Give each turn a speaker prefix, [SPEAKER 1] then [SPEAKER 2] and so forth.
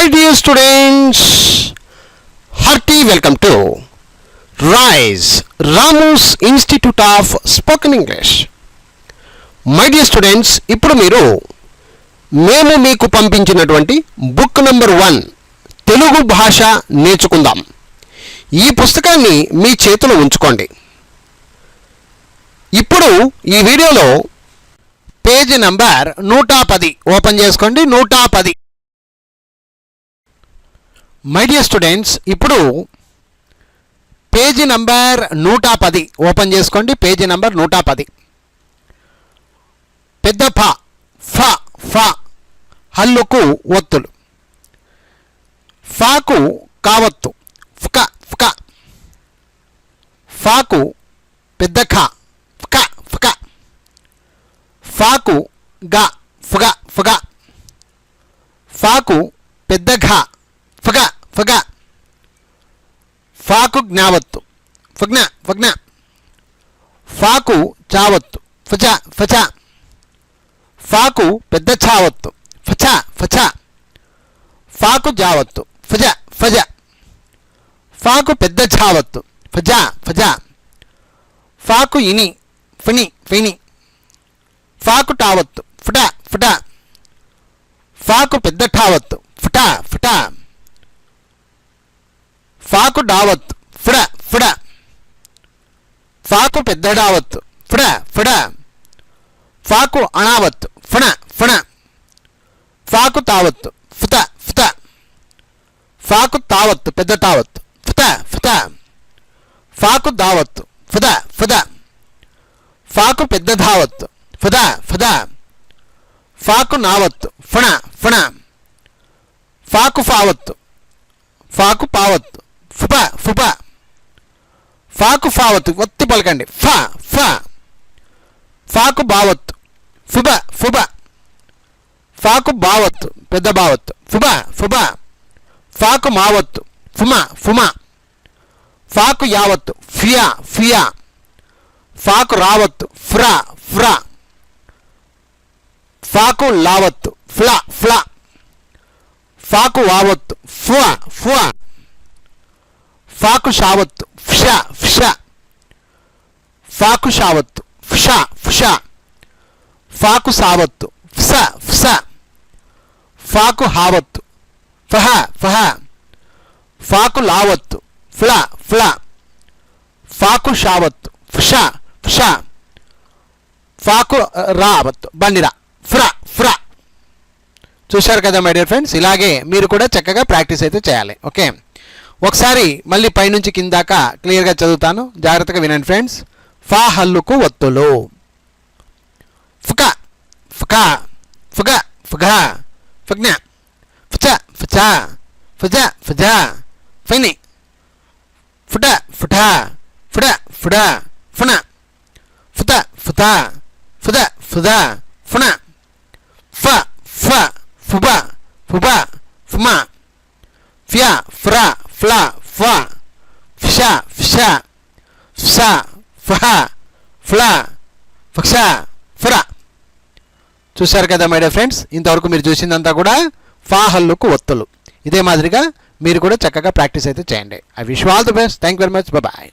[SPEAKER 1] My dear students, hearty welcome to RISE, Ramu's Institute of Spoken English. My dear students, ఇప్పుడు మీరు మేము మీకు పంపించినటువంటి బుక్ నెంబర్ 1 తెలుగు భాష నేర్చుకుందాం ఈ పుస్తకాన్ని మీ చేతిలో ఉంచుకోండి. ఇప్పుడు ఈ వీడియోలో పేజీ నంబర్ 110 ఓపెన్ చేసుకోండి. 110. మై డియర్ స్టూడెంట్స్, ఇప్పుడు పేజీ నంబర్ 110 ఓపెన్ చేసుకోండి. Page number 110. పెద్ద ఫ ఫ ఫ హల్లుకు ఒత్తులు. ఫాకు కావత్తు ఫక ఫక. ఫాకు పెద్ద ఖ ఫక ఫక. ఫాకు గ ఫగ ఫగ. ఫాకు పెద్ద ఘ ఫగ ఫగ. ఫాకు జ్ఞావత్తు ఫగ్న ఫగ్న. ఫాకు చావత్తు ఫచ ఫచ. ఫాకు పెద్ద ఛావత్తు ఫచ ఫచ. ఫాకు జావత్తు ఫజ ఫజ. ఫాకు పెద్ద ఛావత్తు ఫజ ఫజ. ఫాకు ఇని ఫిని ఫిని. ఫాకు టావత్తు ఫుట ఫుట. ఫాకు పెద్ద ఠావత్తు ఫుట ఫుట. ఫాకు డావత్తు ఫుడ ఫుడ. ఫాకు పెద్ద డావత్తు ఫుడ ఫుడ. ఫాకు అణావత్తు ఫుణ ఫుణ. ఫాకు తావత్తు ఫుత ఫుత. ఫాకు తావత్తు పెద్ద తావత్తు ఫుత ఫుత. ఫాకు దావత్తు ఫుద ఫుద. ఫాకు పెద్ద ధావత్తు ఫుద ఫుద. ఫాకు నావత్తు ఫుణ ఫుణ. ఫాకు ఫావత్తు ఫాకు పావత్తు ఫుప ఫుప. ఫాకు ఫావత్తు ఒత్తి పలకండి ఫ ఫ. ఫాకు బావత్తు ఫుబ ఫుబ. ఫాకు బావత్తు పెద్ద బావత్తు ఫుబ ఫుబ. ఫాకు మావత్తు ఫుమ ఫుమ. ఫాకు యావత్తు ఫియా ఫియా. ఫాకు రావత్తు ఫ్రా ఫ్రా. ఫాకు లావత్తు ఫ్ల ఫ్ల. ఫాకు వావత్తు ఫువ ఫువ. ఫాకు షావత్తు ఫిష ఫిష. ఫాకు షావత్తు ఫిష ఫిష. ఫాకు సావత్తు ఫిస ఫిస. ఫాకు హావత్తు ఫహ ఫహ. ఫాకు లావత్తు ఫ్ల ఫ్ల. ఫాకు షావత్తు ఫిష ఫిష. ఫాకు రావత్తు బండిరా ఫ్ర ఫ్ర. చూశారు కదా మై డియర్ ఫ్రెండ్స్, ఇలాగే మీరు కూడా చక్కగా ప్రాక్టీస్ అయితే చేయాలి. ఓకే, ఒకసారి మళ్ళీ పైనుంచి కింద దాకా క్లియర్గా చదువుతాను, జాగ్రత్తగా వినండి ఫ్రెండ్స్. ఫా హల్లుకు ఒత్తులు. ఫుక ఫుక ఫుగ ఫుగ ఫగ్న ఫుచ ఫుచ ఫుజ ఫుజ ఫిని ఫుట ఫుట ఫుడ ఫుడ ఫున ఫుత ఫుత ఫుద ఫుద ఫున. ఫ ఫ ఫుబ ఫుబ ఫుమ. ఫ్యా ఫ్ర ఫ్ల ఫ. ఫిష ఫిష ఫిష ఫహ ఫ్ల ఫక్ష ఫ్ర. చూశారు కదా మై డియర్ ఫ్రెండ్స్, ఇంతవరకు మీరు చూసిందంతా కూడా ఫా హల్లుకు ఒత్తులు. ఇదే మాదిరిగా మీరు కూడా చక్కగా ప్రాక్టీస్ అయితే చేయండి. I wish you all the best. Thank you very much. Bye.